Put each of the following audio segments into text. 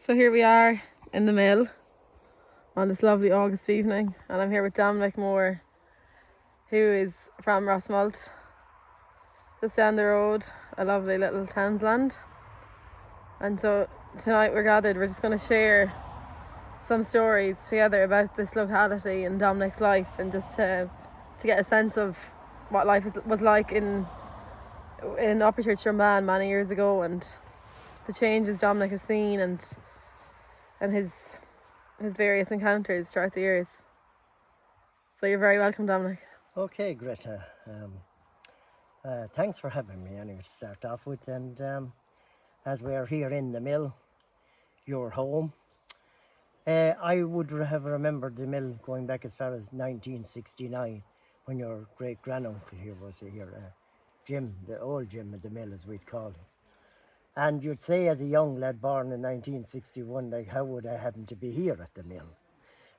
So here we are in the mill on this lovely August evening, and I'm here with Dominic Moore, who is from Rosmult, just down the road, a lovely little townsland. And so tonight we're gathered, we're just going to share some stories together about this locality and Dominic's life, and just to get a sense of what life was like in Upper Strumban many years ago, and the changes Dominic has seen, and his various encounters throughout the years. So you're very welcome, Dominic. Okay, Greta. Thanks for having me anyway to start off with. And as we are here in the mill, your home, I would have remembered the mill going back as far as 1969, when your great granduncle here was here, Jim, the old Jim at the mill, as we'd call him. And you'd say, as a young lad born in 1961, like, how would I happen to be here at the mill?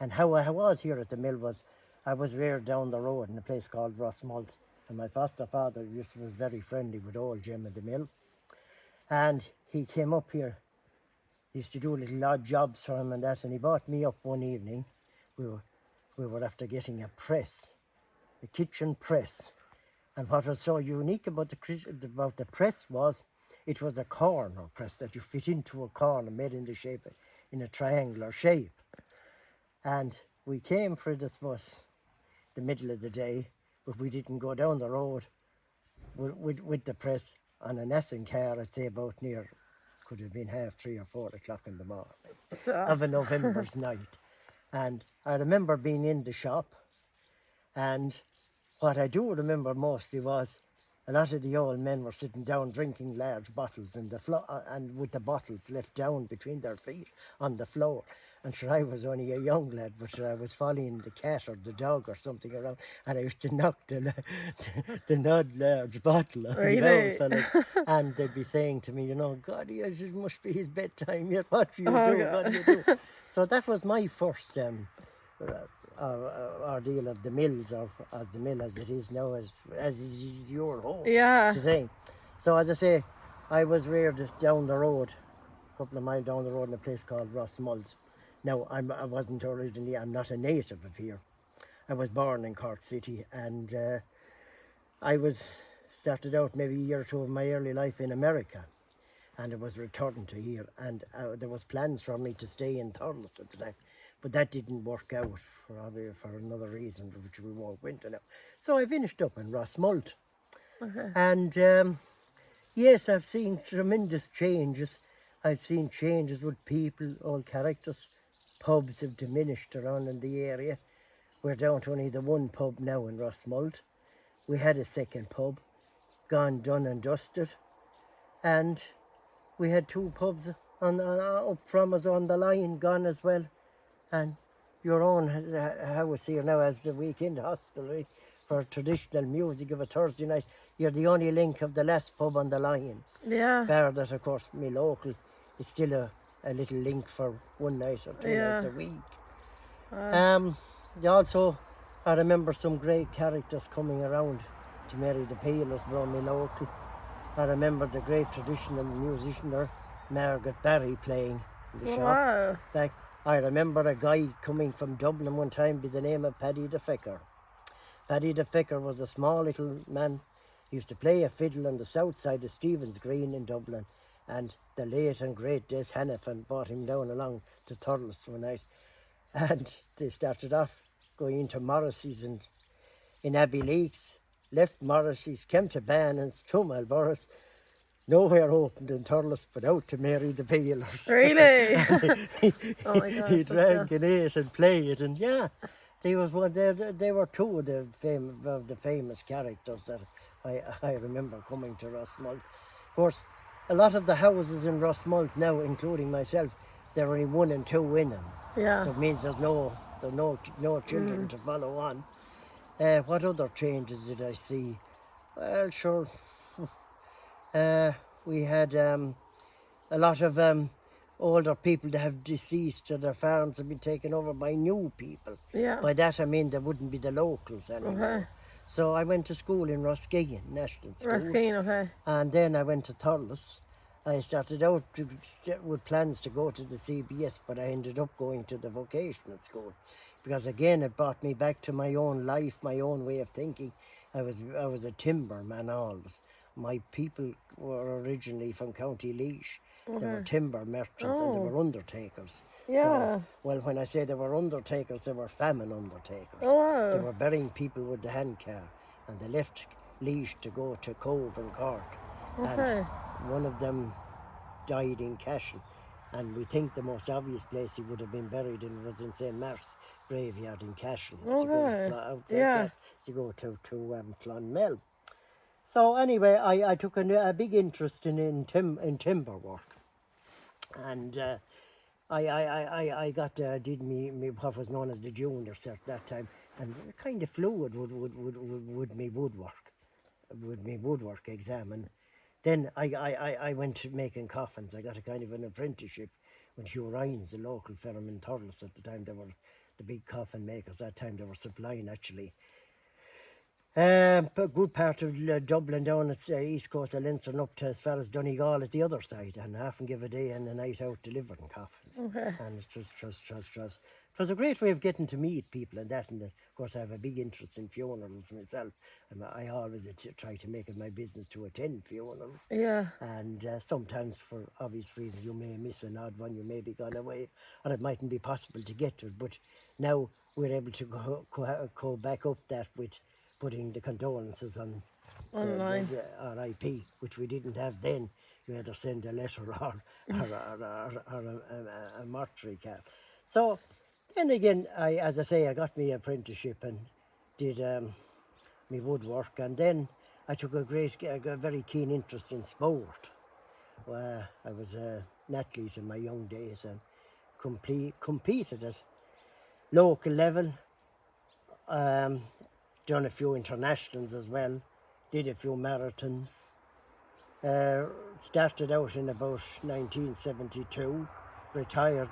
And how I was here at the mill was, I was reared down the road in a place called Rosmult, and my foster father was very friendly with old Jim at the mill. And he came up here, he used to do little odd jobs for him and that, and he brought me up one evening. We were after getting a press, a kitchen press. And what was so unique about the press was, it was a corner press that you fit into a corner, made in a triangular shape. And we came for this bus the middle of the day, but we didn't go down the road with the press on an Essen car, I'd say about could have been 3:30 or 4 o'clock in the morning of a November's night. And I remember being in the shop, and what I do remember mostly was a lot of the old men were sitting down drinking large bottles in the floor, and with the bottles left down between their feet on the floor. And sure, I was only a young lad, but sure, I was following the cat or the dog or something around, and I used to knock the not large bottle on the old fellas, and they'd be saying to me, God, yes, it must be his bedtime yet. What do you do? God. What do you do? So that was my first ordeal of the mills, or as the mill as it is now, as is your home today. So as I say, I was reared down the road, a couple of miles down the road, in a place called Rosmult. Now, I'm not a native of here. I was born in Cork City, and I started out maybe a year or two of my early life in America, and I was returned to here, and there was plans for me to stay in Thurles at the time, but that didn't work out for another reason, which we won't go into now. So I finished up in Rosmult. Okay. And yes, I've seen tremendous changes. I've seen changes with people, all characters. Pubs have diminished around in the area. We're down to only the one pub now in Rosmult. We had a second pub, gone, done and dusted. And we had two pubs up from us on the line, gone as well. And your own house here now as the weekend hostelry for traditional music of a Thursday night. You're the only link of the last pub on the line. Yeah. Bar that, of course, me local is still a little link for one night or two nights a week. Also, I remember some great characters coming around to Mary the Peelers around me local. I remember the great traditional musician there, Margaret Barry, playing in the shop. I remember a guy coming from Dublin one time by the name of Paddy the Fecker. Paddy the Fecker was a small little man. He used to play a fiddle on the south side of Stephen's Green in Dublin, and the late and great Des Hannafin brought him down along to Thurles one night, and they started off going into Morrissey's in Abbeyleix, left Morrissey's, came to Bannon's, to Malborough's. Nowhere opened in Thurles but out to Mary the Peelers. Really? Oh my gosh. He drank and ate and played, and yeah, they were two of the famous characters that I remember coming to Rosmult. Of course, a lot of the houses in Rosmult now, including myself, there are only 1 and 2 in them. Yeah. So it means there's no children to follow on. What other changes did I see? Well, sure. We had a lot of older people that have deceased, and their farms have been taken over by new people. Yeah. By that I mean they wouldn't be the locals anymore. Okay. So I went to school in Roskean, National School. Roskean, okay. And then I went to Thurles, I started out with plans to go to the CBS, but I ended up going to the vocational school because again it brought me back to my own life, my own way of thinking. I was a timberman always. My people were originally from County Laois. They were timber merchants and they Oh, were undertakers. So, yeah. well, when I say they were undertakers, they were famine undertakers. Oh, They wow. were burying people with the hand car, and they left Laois to go to Cove in Cork. And Okay. one of them died in Cashel, and we think the most obvious place he would have been buried in was in St. Mark's graveyard in Cashel. As you go Okay. outside Yeah. Cashel, you go to Clonmel. So anyway, I took a big interest in timber work, and I got did me what was known as the junior cert that time, and kind of fluid with me woodwork exam. And then I went making coffins. I got a kind of an apprenticeship with Hugh Ryan's, the local firm in Thurles at the time. They were the big coffin makers. That time they were supplying actually a good part of Dublin down at east coast of Leinster and up to as far as Donegal at the other side, and I often give a day and a night out delivering coffins. Okay. And it was a great way of getting to meet people and that. And of course, I have a big interest in funerals myself, and I always try to make it my business to attend funerals. Yeah. And sometimes, for obvious reasons, you may miss an odd one, you may be gone away, or it mightn't be possible to get to it. But now we're able to go back up that with putting the condolences on Online. the RIP, which we didn't have then. You either send a letter or a mortuary card. So then again, as I say, I got my apprenticeship and did my woodwork, and then I took a very keen interest in sport. I was an athlete in my young days and competed at local level. Done a few internationals as well, did a few marathons. Started out in about 1972, retired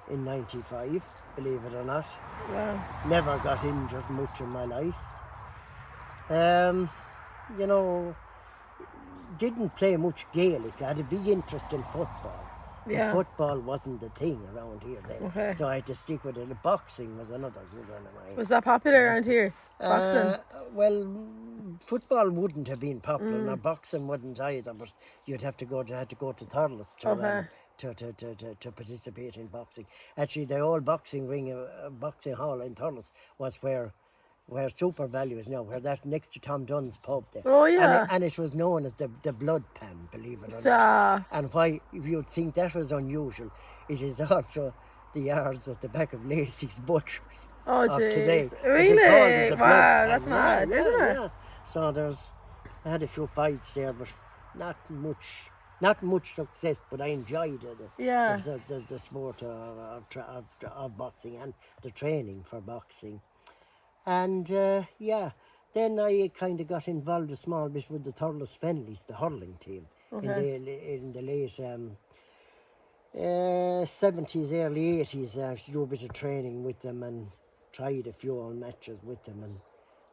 in 95, believe it or not. Wow. Never got injured much in my life. Um, you know, didn't play much Gaelic. I had a big interest in football. But Yeah. football wasn't the thing around here then. Okay. So I had to stick with it. The boxing was another good one of mine. Was that popular around here? Boxing? Well, football wouldn't have been popular. Now boxing wouldn't either, but you'd have to go to Thurles Okay. to participate in boxing. Actually, the old boxing ring, boxing hall in Thurles was where Super Value is now, where that next to Tom Dunn's pub there. Oh, yeah. And it was known as the Blood Pan, believe it or not. Stop. And why you'd think that was unusual, it is also the yards at the back of Lacey's Butchers Oh, of today. jeez. But they called it Really? the Blood Wow, Pan. that's mad, isn't it? Yeah. So I had a few fights there, but not much success, but I enjoyed it. Yeah. The sport of boxing and the training for boxing. And then I kind of got involved a small bit with the Thurles Fenleys, the hurling team, Okay. in the late 70s, early 80s. I used to do a bit of training with them and tried a few old matches with them. And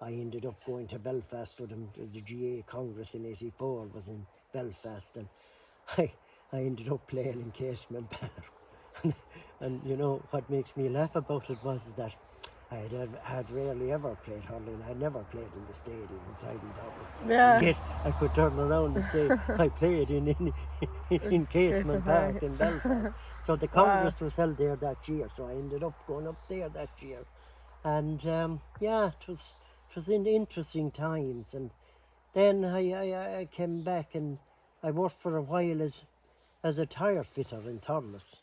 I ended up going to Belfast with them. The GA Congress in '84 was in Belfast, and I ended up playing in Casement Park. And you know what makes me laugh about it was that I had rarely ever played hurling. I never played in the stadium inside in Thurles. Yeah. And yet I could turn around and say I played in Casement Park in Belfast. So the Congress was held there that year. So I ended up going up there that year. And it was in interesting times. And then I came back and I worked for a while as a tyre fitter in Thurles.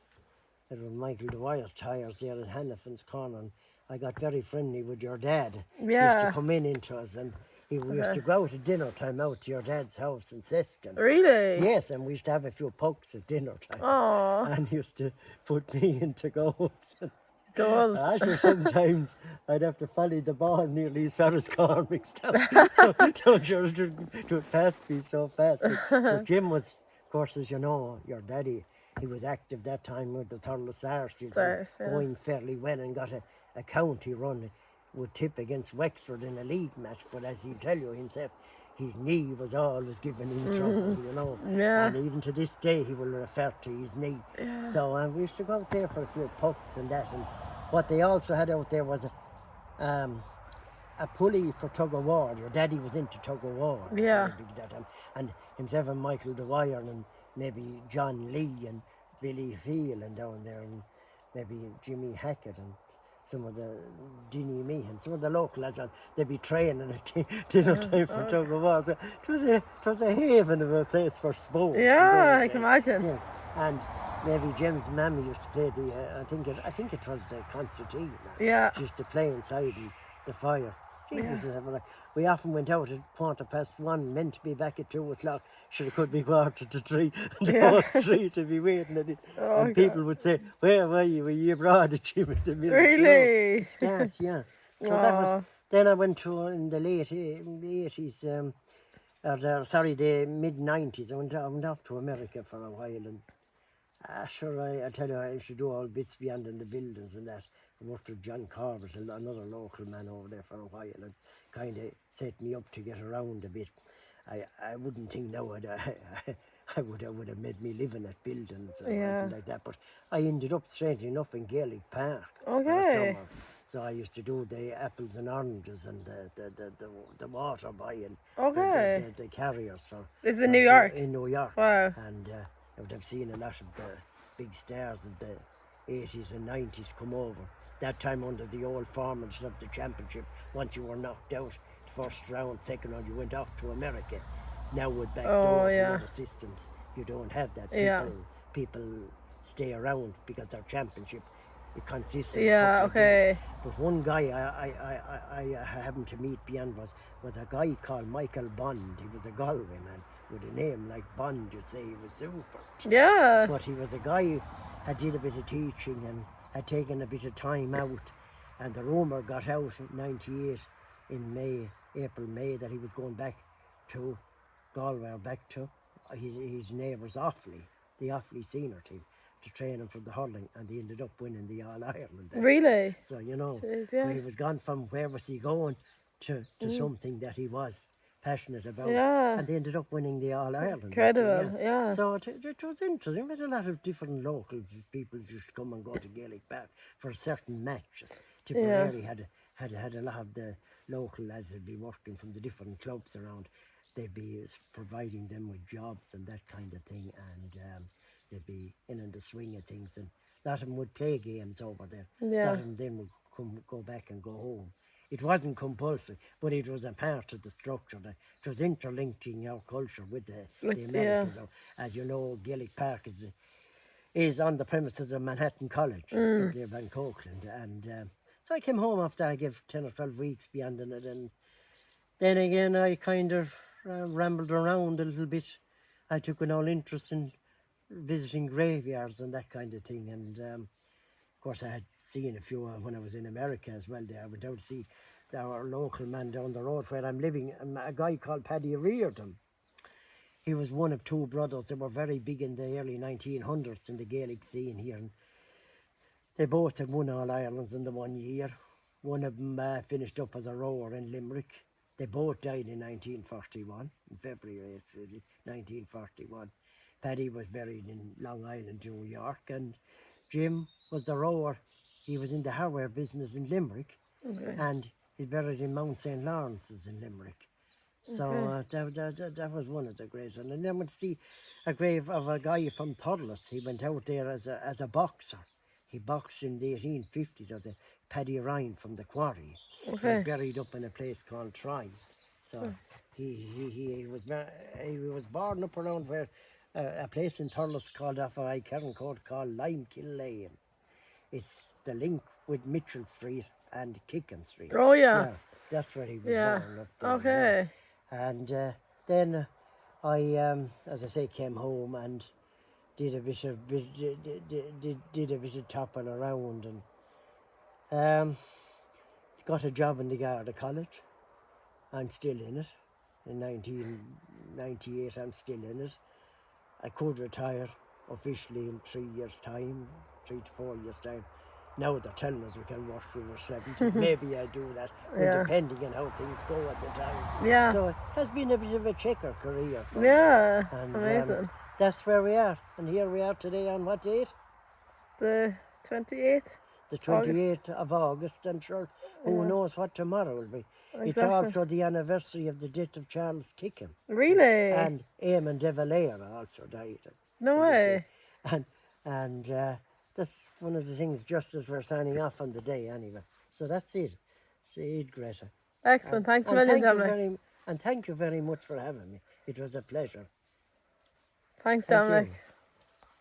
It was Michael Dwyer Tyres there at Hannafin's Corner. And I got very friendly with your dad. He used to Yeah. come into us, and we used to go out at dinner time out to your dad's house in Siskin. Really? Yes, and we used to have a few pucks at dinner time. Oh, And he used to put me into goals. goals. Actually, sometimes I'd have to follow the ball nearly as far as Cormac's to pass me so fast. But Jim was, of course, as you know, your daddy, he was active that time with the Thurles Arseals, Stars, yeah. going fairly well, and got a county run, would tip against Wexford in a league match. But as he'll tell you himself, his knee was always giving him trouble, you know. Yeah. And even to this day, he will refer to his knee. Yeah. So we used to go out there for a few pucks and that. And what they also had out there was a pulley for tug of war. Your daddy was into tug of war. Yeah. Big that time. And himself and Michael Dwyer and maybe John Lee and Billy Phelan down there and maybe Jimmy Hackett and some of the Dinny Me and some of the local lads, they'd be training at dinner time for tug of war. So it was a haven of a place for sport. Yeah, I can imagine. Yes. And maybe Jim's mammy used to play I think it was the concertina. Yeah. She used to play inside the fire. Jesus, we often went out at 1:15, meant to be back at 2:00. Sure, it could be 2:45. The whole street would be waiting at it. And people would say, "Where were you? Were you abroad at Jim in the middle?" Really? Yes, yeah. So that was. Then I went to in the late 80s, the mid 90s. I went off to America for a while, and sure, I tell you, I used to do all bits beyond in the buildings and that. I worked with John Corbett, another local man over there for a while, and kind of set me up to get around a bit. I wouldn't think now I would have made me living at buildings or anything like that, but I ended up, strangely enough, in Gaelic Park for the summer. So I used to do the apples and oranges and the water buying, the carriers for. This is in New York? In New York. Wow. And I would have seen a lot of the big stars of the 80s and 90s come over. That time under the old formats of the championship, once you were knocked out, first round, second round, you went off to America. Now with back doors and other systems, you don't have that. People stay around because their championship, it consists of a couple of days. But one guy I happened to meet beyond was a guy called Michael Bond. He was a Galway man with a name like Bond. You'd say he was super. Yeah. But he was a guy who had did a bit of teaching and had taken a bit of time out. And the rumour got out in 98 in April, May, that he was going back to Galway, back to his neighbours Offaly, the Offaly senior team, to train him for the hurling, and they ended up winning the All-Ireland. Really? So, you know, Jeez, he was gone from where was he going to something that he was passionate about. And they ended up winning the All-Ireland. Incredible, So it was interesting. We had a lot of different local people used to come and go to Gaelic Park for certain matches. Tipperary had a lot of the local lads who'd be working from the different clubs around. They'd be providing them with jobs and that kind of thing, and they'd be in the swing of things, and a lot of them would play games over there. A lot of them then would go back and go home. It wasn't compulsory, but it was a part of the structure. It was interlinking our culture with the Americans. As you know, Gaelic Park is on the premises of Manhattan College, up near Van Cokeland. And so I came home after I gave 10 or 12 weeks beyond it, and then again I kind of rambled around a little bit. I took an all interest in visiting graveyards and that kind of thing, and of course I had seen a few when I was in America as well. There I went out to see our local man down the road where I'm living, a guy called Paddy Reardon. He was one of two brothers that were very big in the early 1900s in the Gaelic scene here, and they both had won All Irelands in the 1 year. One of them finished up as a rower in Limerick. They both died in 1941, in February 1941. Paddy was buried in Long Island, New York, and Jim was the rower. He was in the hardware business in Limerick, and he's buried in Mount St. Lawrence's in Limerick. So that was one of the graves. And then I went to see a grave of a guy from Thurles. He went out there as a boxer. He boxed in the 1850s, or the Paddy Ryan from the Quarry. He was buried up in a place called Troy. So he was born up around where a place in Thurles called off I Cairncode called Limekill Lane. It's the link with Mitchell Street and Kickham Street. Oh yeah. That's where he was born up there. Okay. And then I, as I say, came home and did a bit of topping around, and got a job in the Garda College. I'm still in it. In 1998, I'm still in it. I could retire officially in 3 years' time, 3 to 4 years' time. Now they're telling us we can work till we're 70. Maybe I'll do that, Yeah. depending on how things go at the time. Yeah. So it has been a bit of a checker career for me. Yeah. And Amazing. that's where we are. And here we are today on what date? The 28th. The 28th of August. I'm sure who knows what tomorrow will be. It's Exactly. also the anniversary of the death of Charles Kickham. Really? And Eamon de Valera also died. No on this way. day. And that's one of the things just as we're signing off on the day anyway. So that's it. See it, Greta. Excellent. Thanks a million, Dominic. And thank you very much for having me. It was a pleasure. Thanks, Thank Dominic. you.